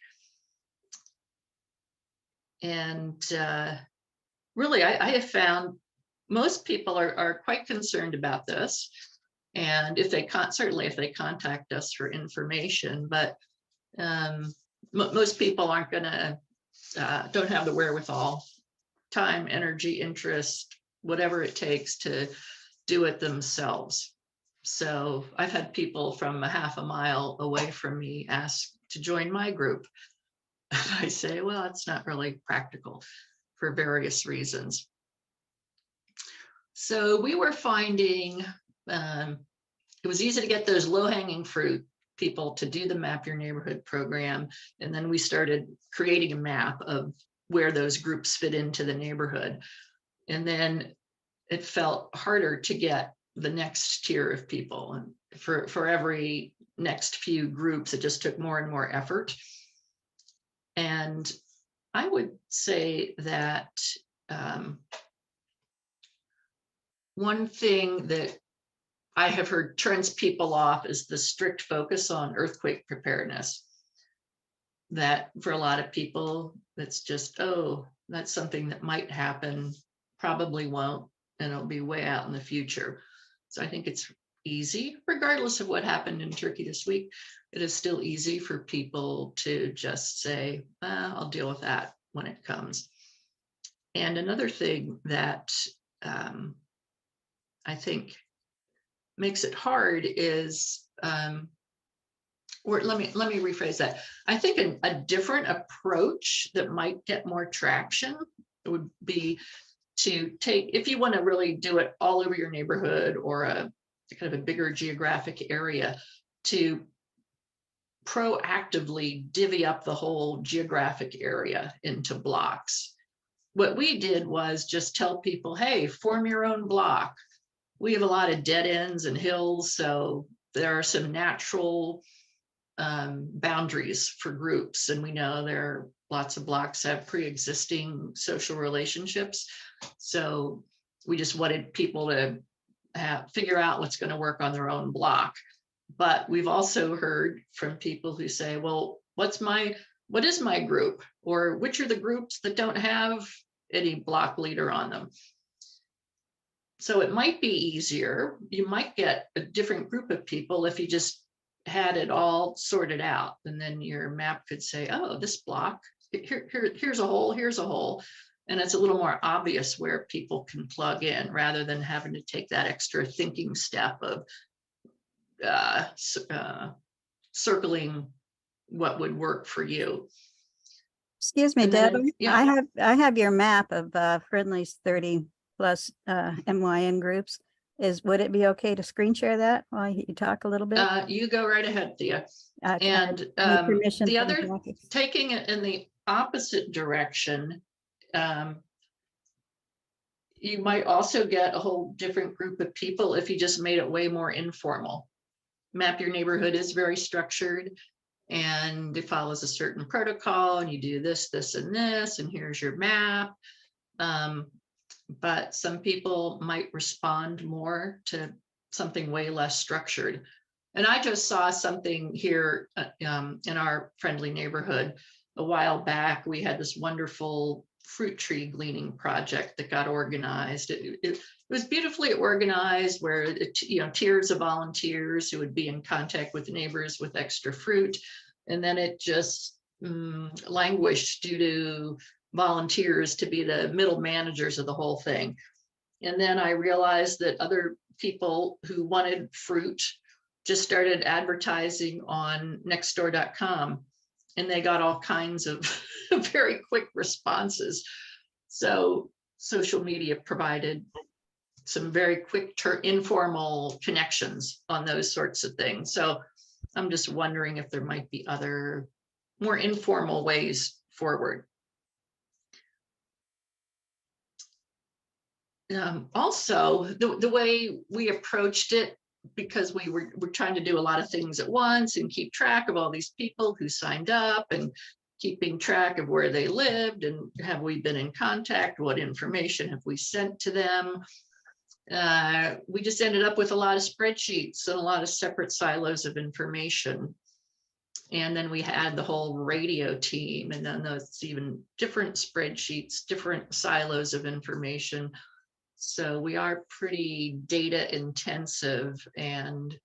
And really, I have found most people are quite concerned about this. And if they certainly if they contact us for information, but most people aren't gonna, don't have the wherewithal, time, energy, interest, whatever it takes to do it themselves. So I've had people from a half a mile away from me ask to join my group. I say, well, it's not really practical for various reasons. So we were finding it was easy to get those low-hanging fruit people to do the Map Your Neighborhood program. And then we started creating a map of where those groups fit into the neighborhood. And then it felt harder to get the next tier of people. And for every next few groups, it just took more and more effort. And I would say that one thing that I have heard turns people off is the strict focus on earthquake preparedness. That for a lot of people, it's just, oh, that's something that might happen, probably won't, and it'll be way out in the future. So I think it's easy, regardless of what happened in Turkey this week, it is still easy for people to just say, I'll deal with that when it comes. And another thing that I think makes it hard is, or let me rephrase that. I think a different approach that might get more traction would be to take, if you want to really do it all over your neighborhood or a kind of a bigger geographic area, to proactively divvy up the whole geographic area into blocks. What we did was just tell people, hey, form your own block. We have a lot of dead ends and hills, so there are some natural boundaries for groups. And we know there are lots of blocks have pre-existing social relationships. So we just wanted people to figure out what's going to work on their own block. But we've also heard from people who say, well, what is my group? Or which are the groups that don't have any block leader on them? So it might be easier. You might get a different group of people if you just had it all sorted out. And then your map could say, oh, this block, here's a hole, here's a hole. And it's a little more obvious where people can plug in rather than having to take that extra thinking step of circling what would work for you. Excuse me, And Deb. then, yeah. I have your map of Friendly's 30 plus MYN groups. Would it be okay to screen share that while you talk a little bit? You go right ahead, Thea. And permission the from other, Jackie. taking it in the opposite direction, you might also get a whole different group of people if you just made it way more informal. Map Your Neighborhood is very structured and it follows a certain protocol, and you do this, this, and this, and here's your map. But some people might respond more to something way less structured. And I just saw something here in our friendly neighborhood a while back. We had this wonderful fruit tree gleaning project that got organized. It was beautifully organized, where tiers of volunteers who would be in contact with neighbors with extra fruit, and then it just languished due to volunteers to be the middle managers of the whole thing. And then I realized that other people who wanted fruit just started advertising on nextdoor.com, and they got all kinds of very quick responses. So social media provided some very quick informal connections on those sorts of things. So I'm just wondering if there might be other more informal ways forward. Also, the way we approached it, because we were trying to do a lot of things at once and keep track of all these people who signed up and keeping track of where they lived and have we been in contact, what information have we sent to them. We just ended up with a lot of spreadsheets and a lot of separate silos of information. And then we had the whole radio team, and then those even different spreadsheets, different silos of information. So we are pretty data intensive, and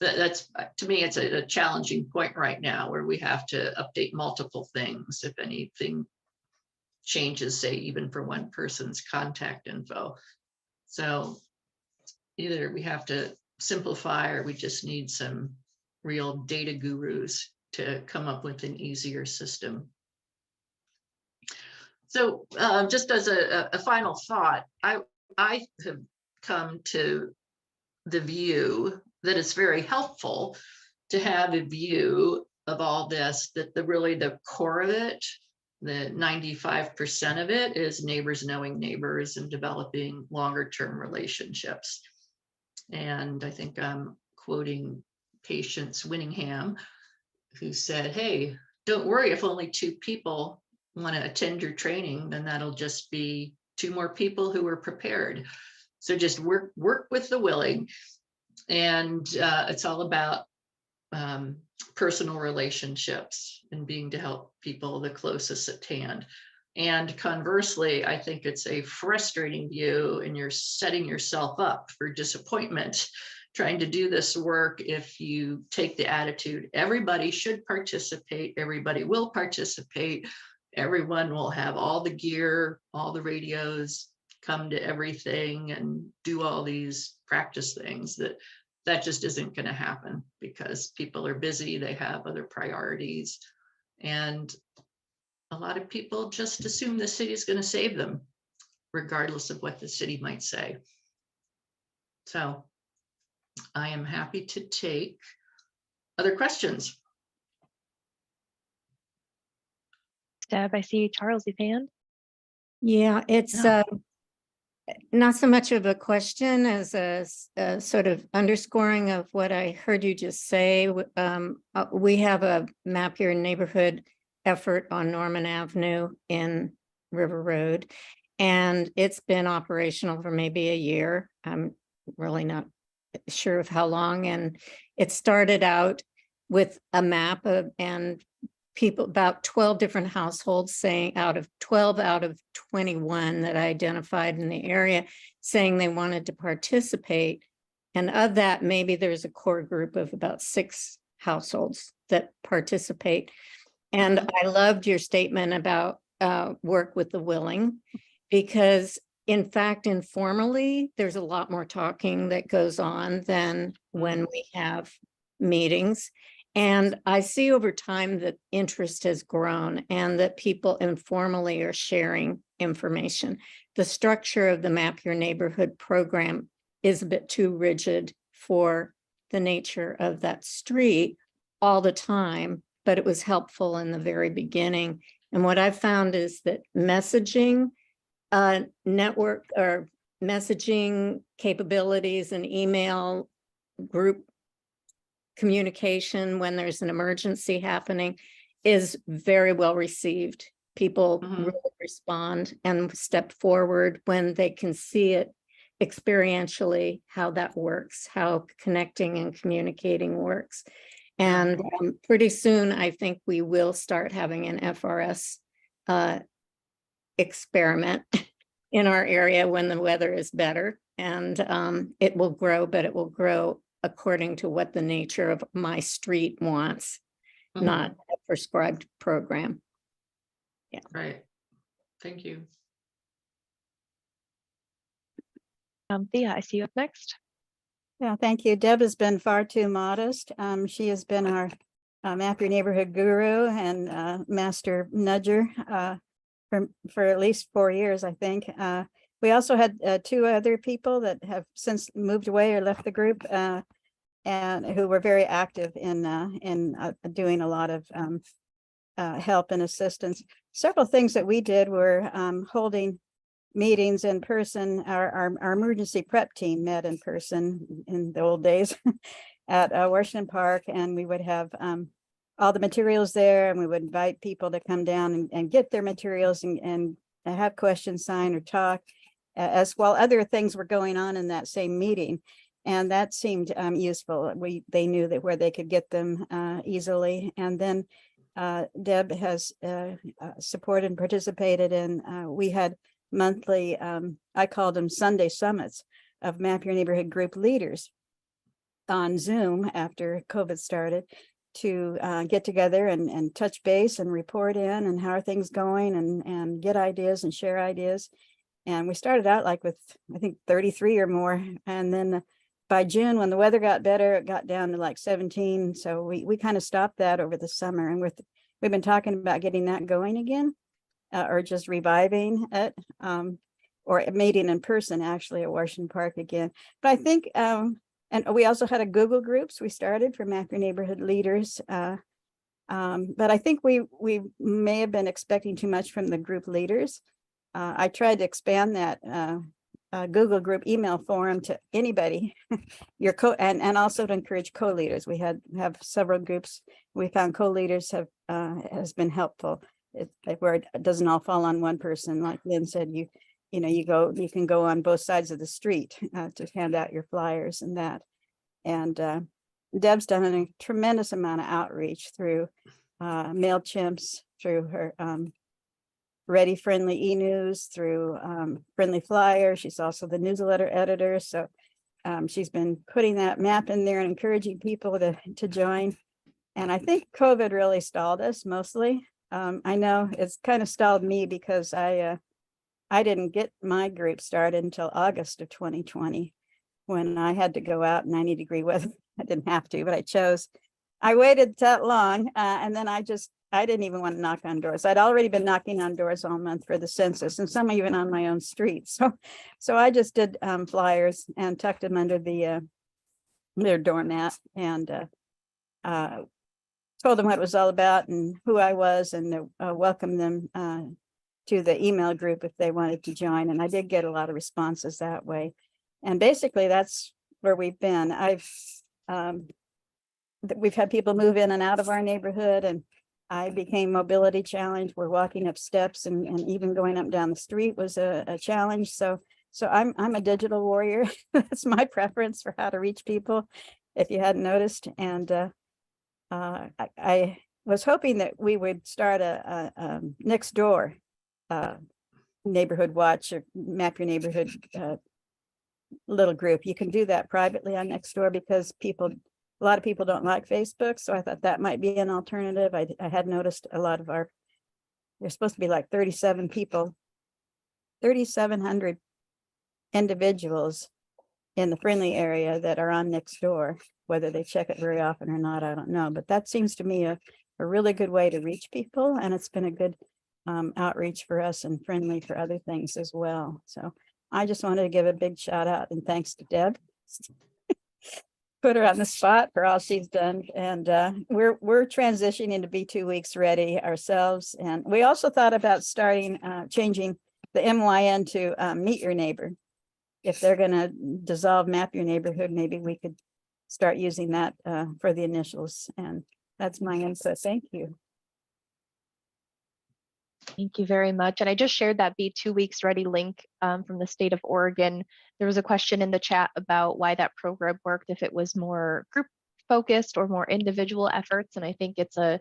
that's, to me, it's a challenging point right now where we have to update multiple things if anything changes, say even for one person's contact info. So either we have to simplify, or we just need some real data gurus to come up with an easier system. So just as a final thought, I have come to the view that it's very helpful to have a view of all this, that really the core of it, the 95% of it, is neighbors knowing neighbors and developing longer term relationships. And I think I'm quoting Patience Winningham, who said, hey, don't worry if only 2 people want to attend your training, then that'll just be 2 more people who were prepared. So just work with the willing. And it's all about personal relationships and being to help people the closest at hand. And conversely, I think it's a frustrating view, and you're setting yourself up for disappointment trying to do this work if you take the attitude, everybody should participate, everybody will participate, everyone will have all the gear, all the radios, come to everything and do all these practice things. That just isn't going to happen because people are busy, they have other priorities, and a lot of people just assume the city is going to save them, regardless of what the city might say. So I am happy to take other questions. Deb, I see Charles' hand. Yeah, it's not so much of a question as a sort of underscoring of what I heard you just say. We have a Map Your Neighborhood effort on Norman Avenue in River Road, and it's been operational for maybe a year. I'm really not sure of how long. And it started out with a map and people, about 12 different households saying out of 21 that I identified in the area, saying they wanted to participate. And of that, maybe there's a core group of about 6 households that participate. And I loved your statement about work with the willing, because in fact, informally, there's a lot more talking that goes on than when we have meetings. And I see over time that interest has grown and that people informally are sharing information. The structure of the Map Your Neighborhood program is a bit too rigid for the nature of that street all the time, but it was helpful in the very beginning. And what I've found is that messaging network or messaging capabilities and email group communication when there's an emergency happening is very well received. People really respond and step forward when they can see it experientially, how that works, how connecting and communicating works. And pretty soon, I think we will start having an FRS experiment in our area when the weather is better. And it will grow, but it will grow according to what the nature of my street wants, not a prescribed program. Yeah. Right. Thank you. Thea, I see you up next. Yeah, thank you. Deb has been far too modest. She has been our Map Your Neighborhood guru and master nudger for at least 4 years, I think. We also had 2 other people that have since moved away or left the group and who were very active in doing a lot of help and assistance. Several things that we did were holding meetings in person. Our emergency prep team met in person in the old days at Washington Park, and we would have all the materials there, and we would invite people to come down and get their materials and have questions signed or talk, as while other things were going on in that same meeting. And that seemed useful. They knew that where they could get them easily. And then Deb has supported and participated in, we had monthly, I called them Sunday summits of Map Your Neighborhood group leaders on Zoom after COVID started to get together and touch base and report in and how are things going and get ideas and share ideas. And we started out like with, I think, 33 or more. And then by June, when the weather got better, it got down to like 17. So we kind of stopped that over the summer. And we've been talking about getting that going again, or just reviving it, or meeting in person actually at Washington Park again. But I think, and we also had a Google groups we started for Map Your Neighborhood leaders. But I think we may have been expecting too much from the group leaders. I tried to expand that Google group email forum to anybody, and also to encourage co-leaders. We have several groups. We found co-leaders has been helpful. Where it doesn't all fall on one person. Like Lynn said, you can go on both sides of the street to hand out your flyers and that. And Deb's done a tremendous amount of outreach through MailChimps, through her Ready Friendly e-news, through Friendly Flyer. She's also the newsletter editor. So she's been putting that map in there and encouraging people to join. And I think COVID really stalled us mostly. I know it's kind of stalled me because I didn't get my group started until August of 2020 when I had to go out in 90-degree weather. I didn't have to, but I chose. I waited that long and then I didn't even want to knock on doors. I'd already been knocking on doors all month for the census and some even on my own street. So I just did flyers and tucked them under their doormat and told them what it was all about and who I was and welcomed them to the email group if they wanted to join. And I did get a lot of responses that way. And basically that's where we've been. We've had people move in and out of our neighborhood, and I became mobility challenged. We're walking up steps and even going up and down the street was a challenge. So I'm a digital warrior. That's my preference for how to reach people, if you hadn't noticed. And I was hoping that we would start a next door neighborhood watch or map your neighborhood little group. You can do that privately on Nextdoor because a lot of people don't like Facebook. So I thought that might be an alternative. I had noticed a lot of there's supposed to be like 37 people, 3,700 individuals in the Friendly area that are on Nextdoor. Whether they check it very often or not, I don't know. But that seems to me a really good way to reach people. And it's been a good outreach for us and Friendly for other things as well. So I just wanted to give a big shout out and thanks to Deb. Put her on the spot for all she's done. And we're transitioning to be 2 weeks ready ourselves. And we also thought about changing the MYN to meet your neighbor. If they're going to dissolve map your neighborhood, maybe we could start using that for the initials. And that's my input. Thank you. Thank you very much. And I just shared that Be 2 Weeks Ready link from the state of Oregon. There was a question in the chat about why that program worked, if it was more group focused or more individual efforts. And I think the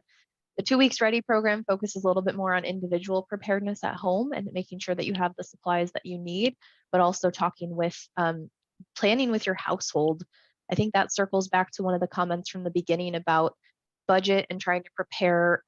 2 Weeks Ready program focuses a little bit more on individual preparedness at home and making sure that you have the supplies that you need, but also planning with your household. I think that circles back to one of the comments from the beginning about budget and trying to prepare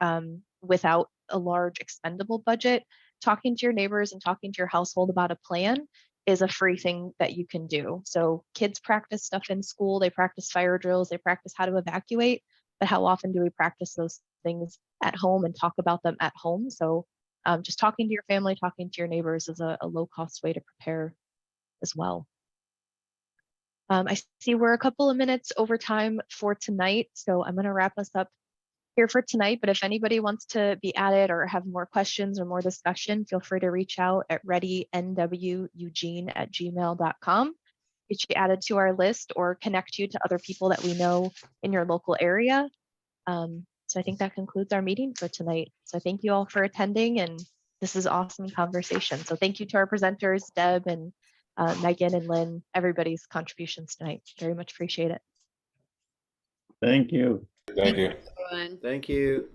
without a large expendable budget. Talking to your neighbors and talking to your household about a plan is a free thing that you can do. So kids practice stuff in school, they practice fire drills, they practice how to evacuate, but how often do we practice those things at home and talk about them at home? So just talking to your family, talking to your neighbors is a low cost way to prepare as well. I see we're a couple of minutes over time for tonight, so I'm going to wrap us up here for tonight. But if anybody wants to be added or have more questions or more discussion, feel free to reach out at readynweugene@gmail.com. Get you added to our list or connect you to other people that we know in your local area. So I think that concludes our meeting for tonight. So thank you all for attending, and this is awesome conversation. So thank you to our presenters, Deb and Megan and Lynn, everybody's contributions tonight. Very much appreciate it. Thank you. Thank you. Everyone. Thank you.